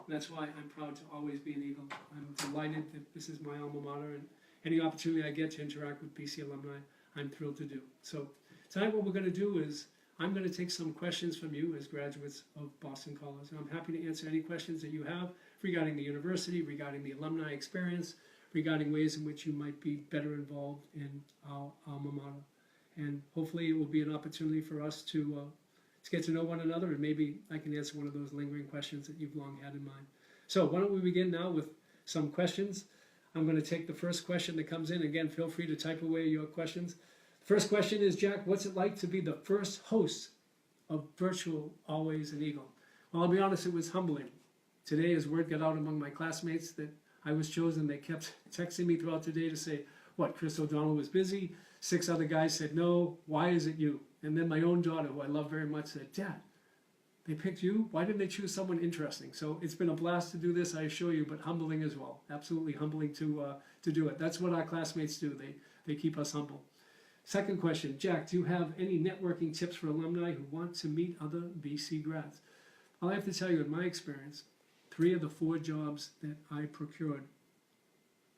That's why I'm proud to always be an Eagle. I'm delighted that this is my alma mater, and any opportunity I get to interact with BC alumni, I'm thrilled to do. So tonight what we're going to do is I'm going to take some questions from you as graduates of Boston College. And I'm happy to answer any questions that you have regarding the university, regarding the alumni experience, regarding ways in which you might be better involved in our alma mater. And hopefully it will be an opportunity for us to get to know one another, and maybe I can answer one of those lingering questions that you've long had in mind. So why don't we begin now with some questions. I'm going to take the first question that comes in. Again, feel free to type away your questions. First question is, Jack, what's it like to be the first host of virtual Always an Eagle? Well, I'll be honest, it was humbling. Today, as word got out among my classmates that I was chosen, they kept texting me throughout the day to say, what, Chris O'Donnell was busy, 6 other guys said no, why is it you? And then my own daughter, who I love very much, said, Dad, they picked you? Why didn't they choose someone interesting? So it's been a blast to do this, I assure you, but humbling as well. Absolutely humbling to do it. That's what our classmates do. They keep us humble. Second question, Jack, do you have any networking tips for alumni who want to meet other BC grads? I'll have to tell you, in my experience, 3 of the 4 jobs that I procured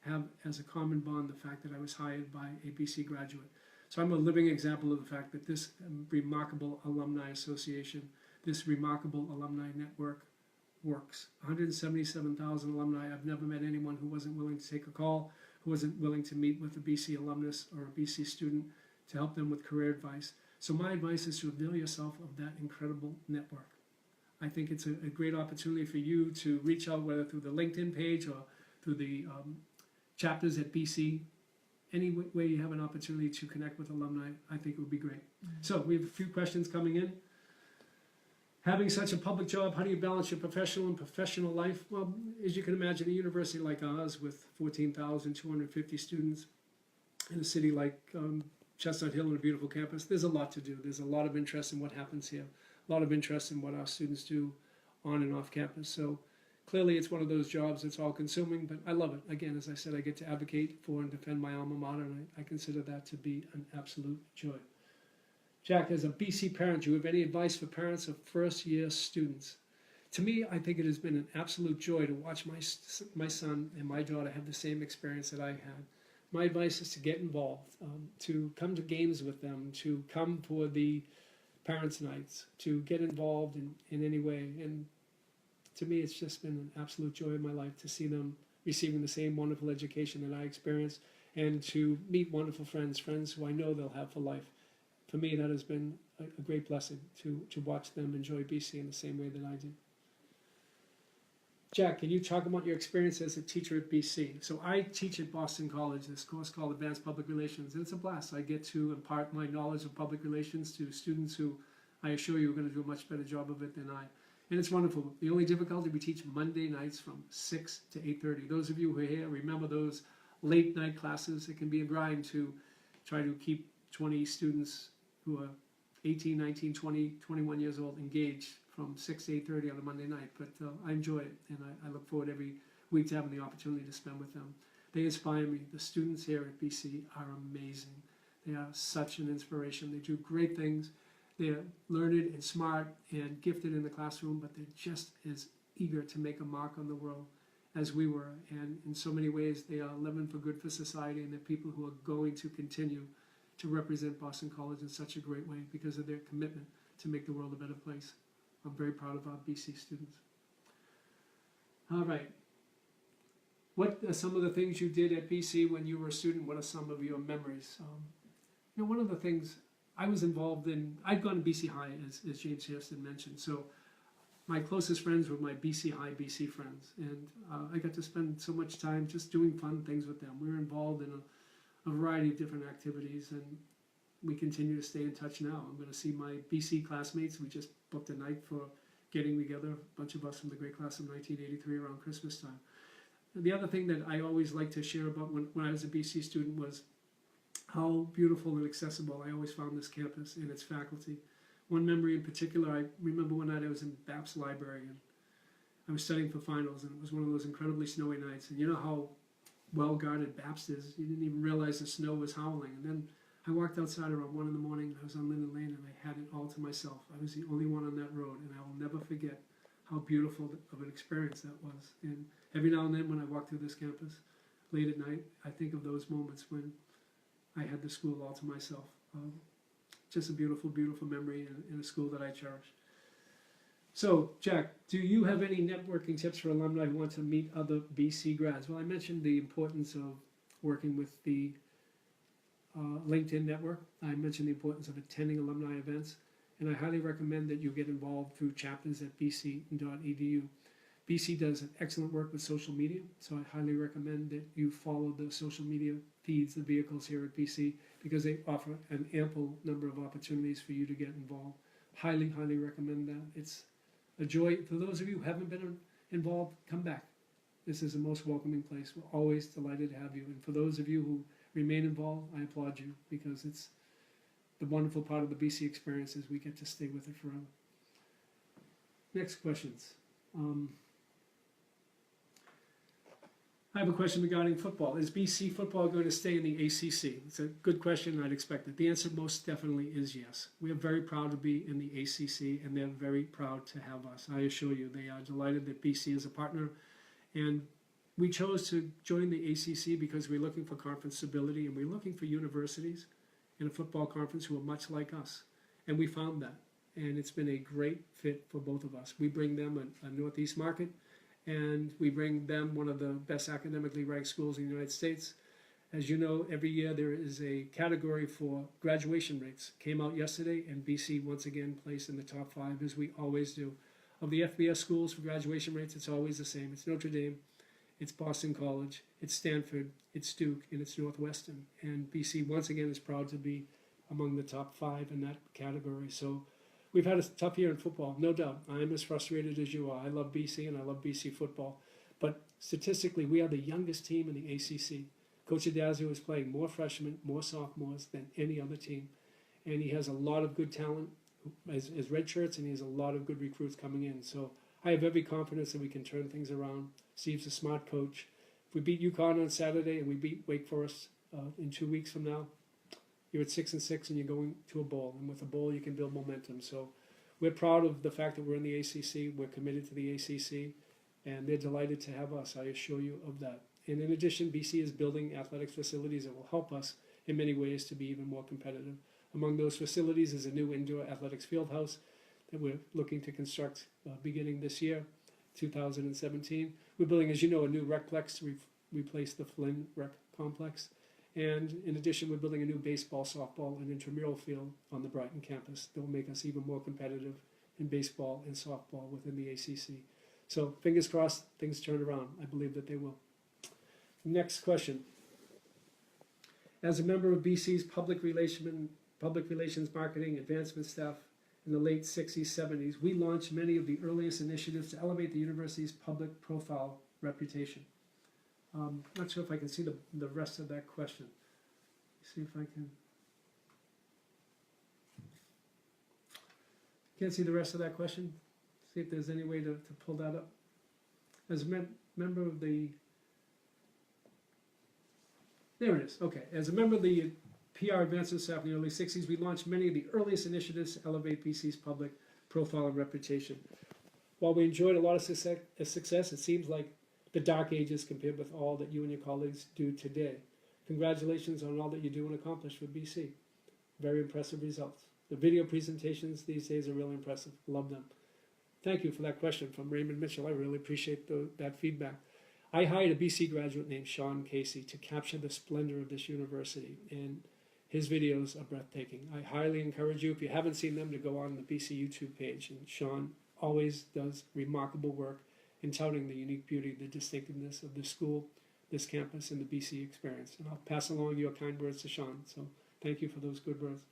have as a common bond the fact that I was hired by a BC graduate. So I'm a living example of the fact that this remarkable alumni association, this remarkable alumni network works. 177,000 alumni. I've never met anyone who wasn't willing to take a call, who wasn't willing to meet with a BC alumnus or a BC student to help them with career advice. So my advice is to avail yourself of that incredible network. I think it's a great opportunity for you to reach out, whether through the LinkedIn page or through the chapters at BC. Any way you have an opportunity to connect with alumni, I think it would be great. So we have a few questions coming in. Having such a public job, how do you balance your professional and professional life? Well, as you can imagine, a university like ours with 14,250 students in a city like Chestnut Hill and a beautiful campus, there's a lot to do. There's a lot of interest in what happens here, a lot of interest in what our students do on and off campus. So clearly it's one of those jobs that's all consuming, but I love it. Again, as I said, I get to advocate for and defend my alma mater, and I consider that to be an absolute joy. Jack, as a BC parent, do you have any advice for parents of first-year students? To me, I think it has been an absolute joy to watch my son and my daughter have the same experience that I had. My advice is to get involved, to come to games with them, to come for the parents' nights, to get involved in any way. And to me, it's just been an absolute joy in my life to see them receiving the same wonderful education that I experienced, and to meet wonderful friends who I know they'll have for life. For me, that has been a great blessing to watch them enjoy BC in the same way that I did. Jack, can you talk about your experience as a teacher at BC? So I teach at Boston College, this course called Advanced Public Relations, and it's a blast. I get to impart my knowledge of public relations to students who I assure you are going to do a much better job of it than I. And it's wonderful. The only difficulty, we teach Monday nights from 6 to 8:30. Those of you who are here, remember those late night classes. It can be a grind to try to keep 20 students who are 18, 19, 20, 21 years old engaged from 6 to 8:30 on a Monday night. But I enjoy it, and I look forward every week to having the opportunity to spend with them. They inspire me. The students here at BC are amazing. They are such an inspiration. They do great things. They're learned and smart and gifted in the classroom, but they're just as eager to make a mark on the world as we were. And in so many ways, they are living for good for society, and they're people who are going to continue to represent Boston College in such a great way because of their commitment to make the world a better place. I'm very proud of our BC students. All right. What are some of the things you did at BC when you were a student? What are some of your memories? One of the things I was involved in, I'd gone to BC High, as James Hairston mentioned, so my closest friends were my BC High, BC friends, and I got to spend so much time just doing fun things with them. We were involved in a variety of different activities, and we continue to stay in touch now. I'm going to see my BC classmates. We just booked a night for getting together, a bunch of us from the great class of 1983 around Christmas time. And the other thing that I always like to share about when I was a BC student was how beautiful and accessible I always found this campus and its faculty. One memory in particular, I remember one night I was in BAP's library, and I was studying for finals, and it was one of those incredibly snowy nights. And you know how well-guarded BAP's is. You didn't even realize the snow was howling. And then I walked outside around 1 in the morning, and I was on Linden Lane, and I had it all to myself. I was the only one on that road, and I will never forget how beautiful of an experience that was. And every now and then when I walk through this campus, late at night, I think of those moments when I had the school all to myself. Just a beautiful, beautiful memory in a school that I cherish. So, Jack, do you have any networking tips for alumni who want to meet other BC grads? Well, I mentioned the importance of working with the LinkedIn network. I mentioned the importance of attending alumni events, and I highly recommend that you get involved through chapters at bc.edu. BC does an excellent work with social media, so I highly recommend that you follow the social media feeds, the vehicles here at BC, because they offer an ample number of opportunities for you to get involved. Highly, highly recommend that. It's a joy. For those of you who haven't been involved, come back. This is the most welcoming place. We're always delighted to have you. And for those of you who remain involved, I applaud you, because it's the wonderful part of the BC experience is we get to stay with it forever. Next questions. I have a question regarding football. Is BC football going to stay in the ACC? It's a good question, and I'd expect it. The answer most definitely is yes. We are very proud to be in the ACC, and they're very proud to have us. I assure you, they are delighted that BC is a partner. And we chose to join the ACC because we're looking for conference stability, and we're looking for universities in a football conference who are much like us. And we found that, and it's been a great fit for both of us. We bring them a Northeast market, and we bring them one of the best academically ranked schools in the United States. As you know, every year there is a category for graduation rates. Came out yesterday, and BC once again placed in the top 5, as we always do. Of the FBS schools for graduation rates, it's always the same. It's Notre Dame, it's Boston College, it's Stanford, it's Duke, and it's Northwestern. And BC once again is proud to be among the top 5 in that category. So we've had a tough year in football, no doubt. I'm as frustrated as you are. I love BC and I love BC football. But statistically, we are the youngest team in the ACC. Coach Adazio is playing more freshmen, more sophomores than any other team. And he has a lot of good talent as red shirts, and he has a lot of good recruits coming in. So I have every confidence that we can turn things around. Steve's a smart coach. If we beat UConn on Saturday and we beat Wake Forest in 2 weeks from now, you're at 6-6 and you're going to a bowl. And with a bowl, you can build momentum. So we're proud of the fact that we're in the ACC. We're committed to the ACC, and they're delighted to have us. I assure you of that. And in addition, BC is building athletic facilities that will help us in many ways to be even more competitive. Among those facilities is a new indoor athletics field house that we're looking to construct beginning this year, 2017. We're building, as you know, a new recplex to replace the Flynn Rec Complex. And in addition, we're building a new baseball, softball, and intramural field on the Brighton campus that will make us even more competitive in baseball and softball within the ACC. So fingers crossed, things turn around. I believe that they will. Next question. As a member of BC's public relations marketing advancement staff in the late 60s, 70s, we launched many of the earliest initiatives to elevate the university's public profile reputation. Not sure if I can see the rest of that question. See if I can. Can't see the rest of that question. See if there's any way to pull that up. As a member of the, there it is, okay. As a member of the PR advancement staff in the early 60s, we launched many of the earliest initiatives to elevate BC's public profile and reputation. While we enjoyed a lot of success, it seems like the dark ages compared with all that you and your colleagues do today. Congratulations on all that you do and accomplish for BC. Very impressive results. The video presentations these days are really impressive. Love them. Thank you for that question from Raymond Mitchell. I really appreciate that feedback. I hired a BC graduate named Sean Casey to capture the splendor of this university, and his videos are breathtaking. I highly encourage you, if you haven't seen them, to go on the BC YouTube page. And Sean always does remarkable work in touting the unique beauty, the distinctiveness of this school, this campus, and the BC experience. And I'll pass along your kind words to Sean. So thank you for those good words.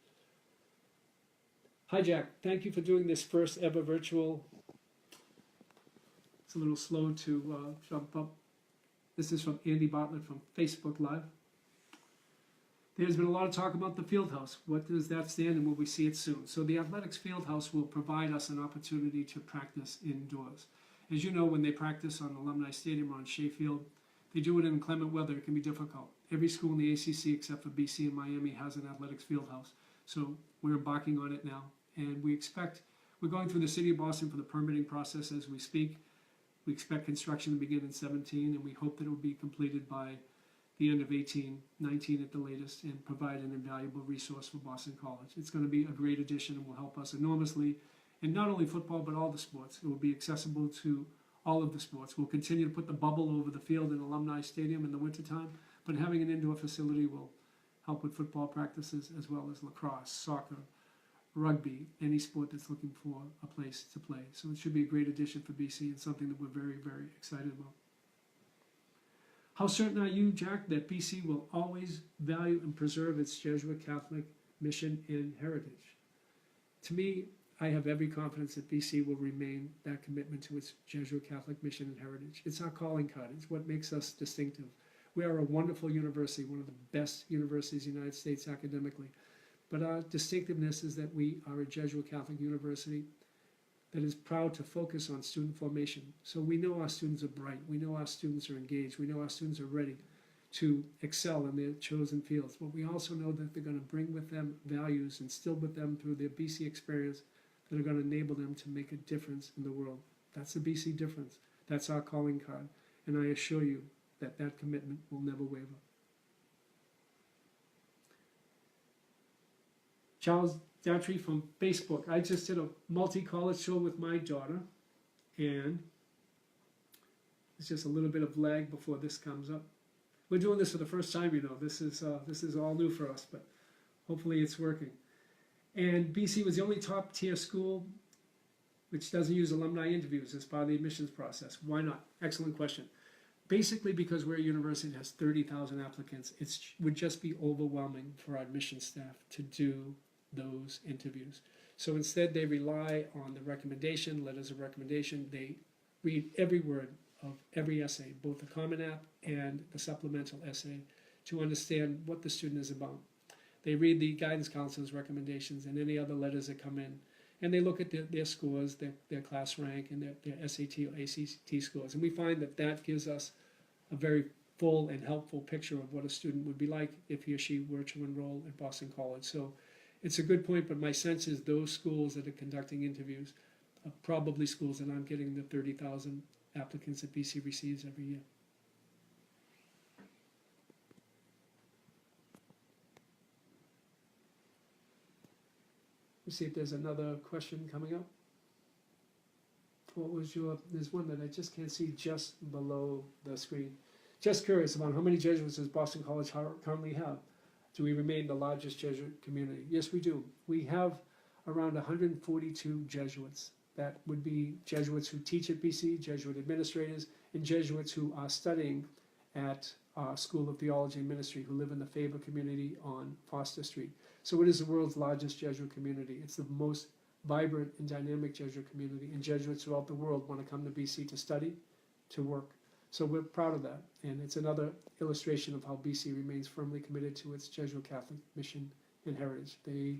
Hi, Jack. Thank you for doing this first ever virtual. It's a little slow to jump up. This is from Andy Bartlett from Facebook Live. There's been a lot of talk about the field house. What does that stand, and will we see it soon? So the athletics field house will provide us an opportunity to practice indoors. As you know, when they practice on Alumni Stadium or on Shea Field, they do it in inclement weather. It can be difficult. Every school in the ACC except for BC and Miami has an athletics field house. So we're embarking on it now, and we expect We're going through the City of Boston for the permitting process as we speak. We expect construction to begin in 17, and we hope that it will be completed by the end of 18, 19 at the latest, and provide an invaluable resource for Boston College. It's going to be a great addition and will help us enormously in not only football but all the sports. It will be accessible to all of the sports. We'll continue to put the bubble over the field in Alumni Stadium in the wintertime, but having an indoor facility will help with football practices as well as lacrosse, soccer, rugby, any sport that's looking for a place to play. So it should be a great addition for BC and something that we're very, very excited about. How certain are you, Jack, that BC will always value and preserve its Jesuit Catholic mission and heritage? To me, I have every confidence that BC will remain that commitment to its Jesuit Catholic mission and heritage. It's our calling card. It's what makes us distinctive. We are a wonderful university, one of the best universities in the United States academically. But our distinctiveness is that we are a Jesuit Catholic university that is proud to focus on student formation. So we know our students are bright. We know our students are engaged. We know our students are ready to excel in their chosen fields. But we also know that they're going to bring with them values instilled with them through their BC experience that are going to enable them to make a difference in the world. That's the BC difference. That's our calling card. And I assure you that that commitment will never waver. Charles Datry from Facebook. I just did a multi-college show with my daughter, and it's just a little bit of lag before this comes up. We're doing this for the first time, you know. This is all new for us, but hopefully it's working. And BC was the only top-tier school which doesn't use alumni interviews as part of the admissions process. Why not? Excellent question. Basically because we're a university that has 30,000 applicants, it would just be overwhelming for our admissions staff to do those interviews. So instead they rely on the recommendation, letters of recommendation. They read every word of every essay, both the Common App and the supplemental essay, to understand what the student is about. They read the guidance counselor's recommendations and any other letters that come in, and they look at their scores, their class rank, and their SAT or ACT scores. And we find that that gives us a very full and helpful picture of what a student would be like if he or she were to enroll at Boston College. So it's a good point, but my sense is those schools that are conducting interviews are probably schools that aren't getting the 30,000 applicants that BC receives every year. Let's see if there's another question coming up. What was there's one that I just can't see just below the screen. Just curious about how many Jesuits does Boston College currently have? Do we remain the largest Jesuit community? Yes, we do. We have around 142 Jesuits. That would be Jesuits who teach at BC, Jesuit administrators, and Jesuits who are studying at School of Theology and Ministry who live in the Faber community on Foster Street. So it is the world's largest Jesuit community. It's the most vibrant and dynamic Jesuit community, and Jesuits throughout the world want to come to BC to study, to work. So we're proud of that, and it's another illustration of how BC remains firmly committed to its Jesuit Catholic mission and heritage. They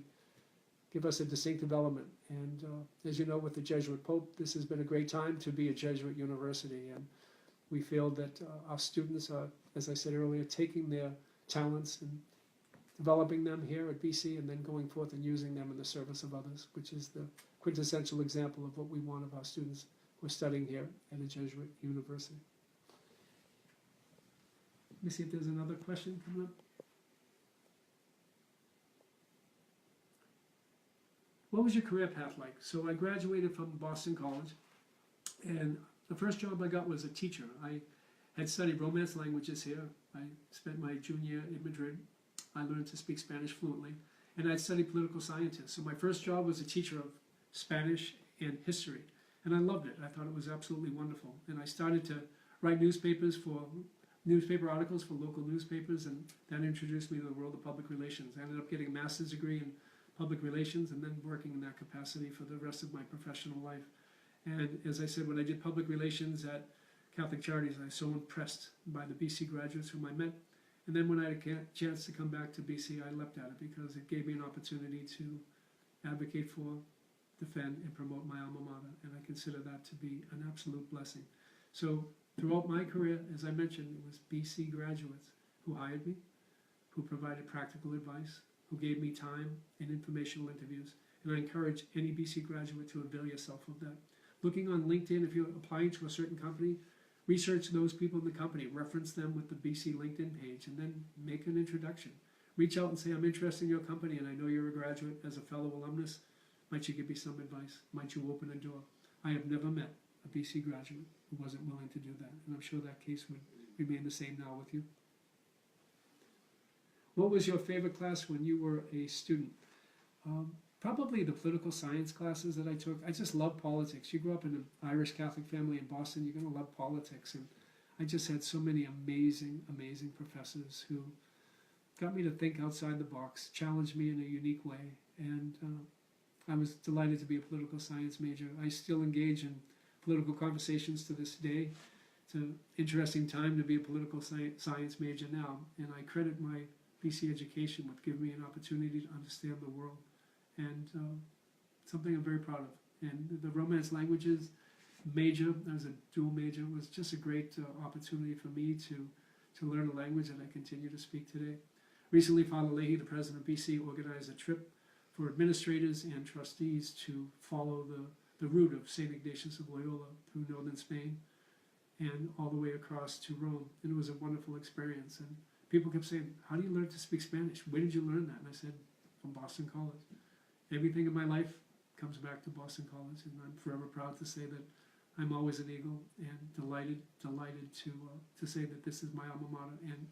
give us a distinctive element, and as you know, with the Jesuit Pope, this has been a great time to be a Jesuit university, and we feel that our students are, as I said earlier, taking their talents and developing them here at BC and then going forth and using them in the service of others, which is the quintessential example of what we want of our students who are studying here at a Jesuit university. Let me see if there's another question coming up. What was your career path like? So I graduated from Boston College, and the first job I got was a teacher. I had studied Romance languages here. I spent my junior year in Madrid. I learned to speak Spanish fluently, and I studied political science. So my first job was a teacher of Spanish and history, and I loved it. I thought it was absolutely wonderful, and I started to write newspaper articles for local newspapers, and that introduced me to the world of public relations. I ended up getting a master's degree in public relations and then working in that capacity for the rest of my professional life. And as I said, when I did public relations at Catholic Charities, I was so impressed by the BC graduates whom I met. And then when I had a chance to come back to BC, I leapt at it because it gave me an opportunity to advocate for, defend, and promote my alma mater. And I consider that to be an absolute blessing. So throughout my career, as I mentioned, it was BC graduates who hired me, who provided practical advice, who gave me time and informational interviews, And I encourage any BC graduate to avail yourself of that. Looking on LinkedIn, if you're applying to a certain company, research those people in the company, reference them with the BC LinkedIn page, and then make an introduction. Reach out and say, I'm interested in your company, and I know you're a graduate. As a fellow alumnus, might you give me some advice? Might you open a door? I have never met a BC graduate who wasn't willing to do that, and I'm sure that case would remain the same now with you. What was your favorite class when you were a student? Probably the political science classes that I took. I just love politics. You grew up in an Irish Catholic family in Boston, you're going to love politics. And I just had so many amazing, amazing professors who got me to think outside the box, challenged me in a unique way. And I was delighted to be a political science major. I still engage in political conversations to this day. It's an interesting time to be a political science major now. And I credit my BC education with giving me an opportunity to understand the world. And something I'm very proud of. And the Romance Languages major, as a dual major, was just a great opportunity for me to learn a language that I continue to speak today. Recently, Father Leahy, the president of BC, organized a trip for administrators and trustees to follow the route of St. Ignatius of Loyola through northern Spain and all the way across to Rome. And it was a wonderful experience. And people kept saying, how do you learn to speak Spanish? Where did you learn that? And I said, from Boston College. Everything in my life comes back to Boston College, and I'm forever proud to say that I'm always an Eagle, and delighted to say that this is my alma mater, and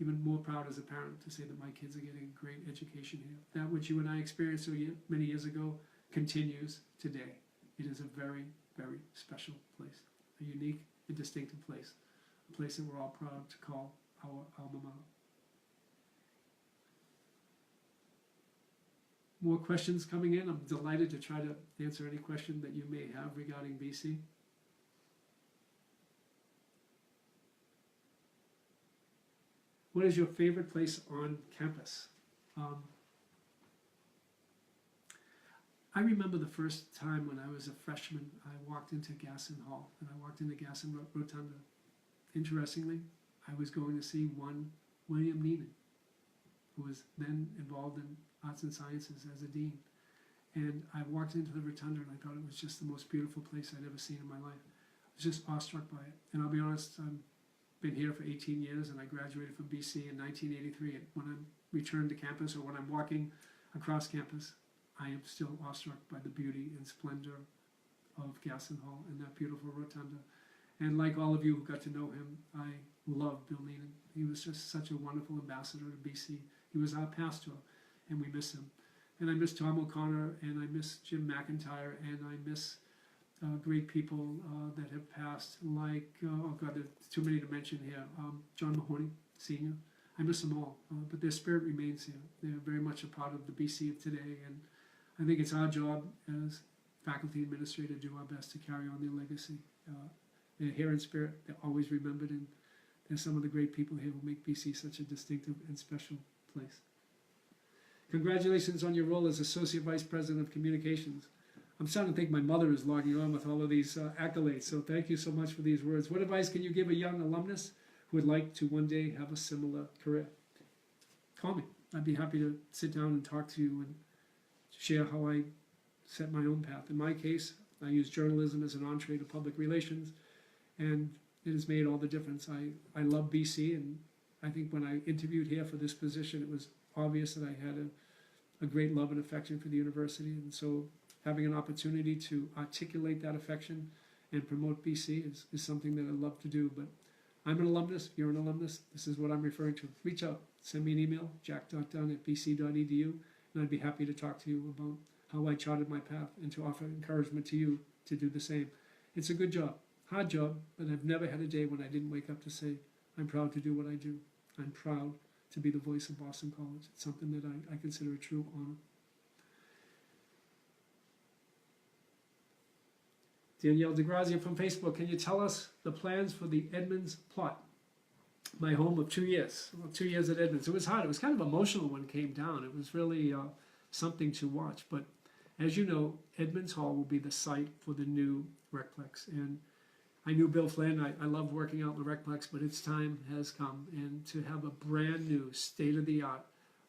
even more proud as a parent to say that my kids are getting a great education here. That which you and I experienced so many years ago continues today. It is a very, very special place, a unique and distinctive place, a place that we're all proud to call our alma mater. More questions coming in. I'm delighted to try to answer any question that you may have regarding BC. What is your favorite place on campus? I remember the first time when I was a freshman, I walked into Gasson Hall, and I walked into Gasson Rotunda. Interestingly, I was going to see one William Neenan, who was then involved in arts and sciences as a dean. And I walked into the rotunda, and I thought it was just the most beautiful place I'd ever seen in my life. I was just awestruck by it. And I'll be honest, I've been here for 18 years, and I graduated from BC in 1983. And when I'm returned to campus, or when I'm walking across campus, I am still awestruck by the beauty and splendor of Gasson Hall and that beautiful rotunda. And like all of you who got to know him, I love Bill Neenan. He was just such a wonderful ambassador to BC. He was our pastor, and we miss him. And I miss Tom O'Connor, and I miss Jim McIntyre, and I miss great people that have passed, like, oh God, there's too many to mention here. John Mahoney, Sr. I miss them all, but their spirit remains here. They're very much a part of the BC of today, and I think it's our job as faculty administrator to do our best to carry on their legacy. They're here in spirit, they're always remembered, and they're some of the great people here who make BC such a distinctive and special place. Congratulations on your role as Associate Vice President of Communications. I'm starting to think my mother is logging on with all of these accolades, so thank you so much for these words. What advice can you give a young alumnus who would like to one day have a similar career? Call me. I'd be happy to sit down and talk to you and share how I set my own path. In my case, I use journalism as an entree to public relations, and it has made all the difference. I love BC, and I think when I interviewed here for this position, it was obvious that I had a great love and affection for the university, and so having an opportunity to articulate that affection and promote BC is something that I love to do. But I'm an alumnus, you're an alumnus, this is what I'm referring to. Reach out, send me an email, jack.dunn@bc.edu, and I'd be happy to talk to you about how I charted my path and to offer encouragement to you to do the same. It's a good job, hard job, but I've never had a day when I didn't wake up to say, I'm proud to do what I do. I'm proud to be the voice of Boston College. It's something that I consider a true honor. Danielle DeGrazia from Facebook, can you tell us the plans for the Edmonds plot? My home of 2 years, well, 2 years at Edmonds. It was hard. It was kind of emotional when it came down. It was really something to watch. But as you know, Edmonds Hall will be the site for the new Recplex. And I knew Bill Flynn. I loved working out in the Recplex, but its time has come. And to have a brand new, state-of-the-art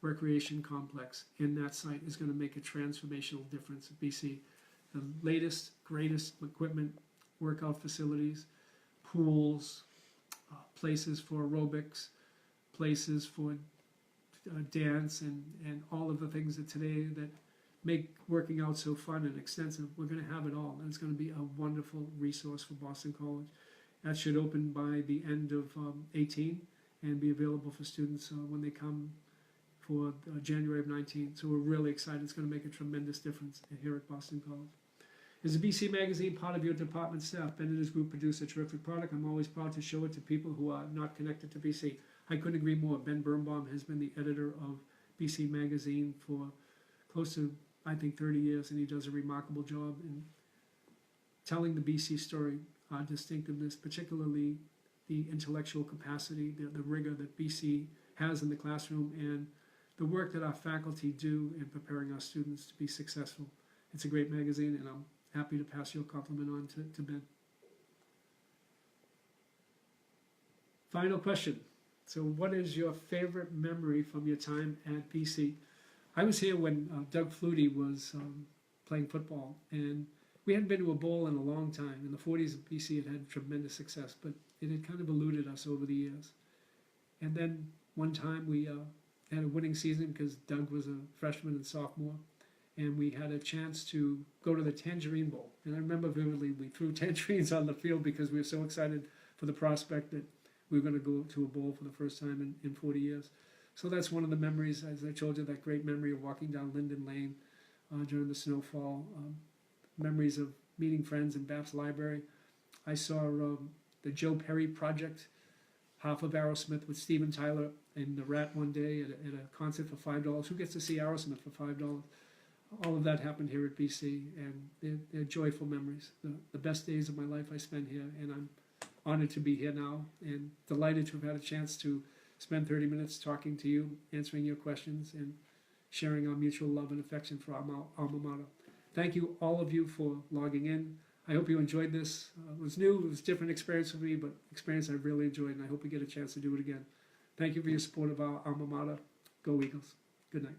recreation complex in that site is going to make a transformational difference at BC. The latest, greatest equipment, workout facilities, pools, places for aerobics, places for dance, and all of the things that today that make working out so fun and extensive. We're going to have it all, and it's going to be a wonderful resource for Boston College. That should open by the end of 18 and be available for students when they come for January of 19. So we're really excited. It's going to make a tremendous difference here at Boston College. Is a BC Magazine part of your department staff? Ben and his group produce a terrific product. I'm always proud to show it to people who are not connected to BC. I couldn't agree more. Ben Birnbaum has been the editor of BC Magazine for close to, I think, 30 years, and he does a remarkable job in telling the BC story, our distinctiveness, particularly the intellectual capacity, the rigor that BC has in the classroom, and the work that our faculty do in preparing our students to be successful. It's a great magazine, and I'm happy to pass your compliment on to Ben. Final question. So what is your favorite memory from your time at BC? I was here when Doug Flutie was playing football, and we hadn't been to a bowl in a long time. In the 40s, BC had tremendous success, but it had kind of eluded us over the years. And then one time we had a winning season because Doug was a freshman and sophomore, and we had a chance to go to the Tangerine Bowl. And I remember vividly, we threw tangerines on the field because we were so excited for the prospect that we were going to go to a bowl for the first time in 40 years. So that's one of the memories, as I told you, that great memory of walking down Linden Lane during the snowfall, memories of meeting friends in Baps Library. I saw the Joe Perry Project, half of Aerosmith with Steven Tyler in the Rat one day at a concert for $5. Who gets to see Aerosmith for $5? All of that happened here at BC, and they're joyful memories. The best days of my life I spent here, and I'm honored to be here now and delighted to have had a chance to spend 30 minutes talking to you, answering your questions, and sharing our mutual love and affection for our alma mater. Thank you, all of you, for logging in. I hope you enjoyed this. It was new, it was a different experience for me, but experience I've really enjoyed, and I hope we get a chance to do it again. Thank you for your support of our alma mater. Go Eagles. Good night.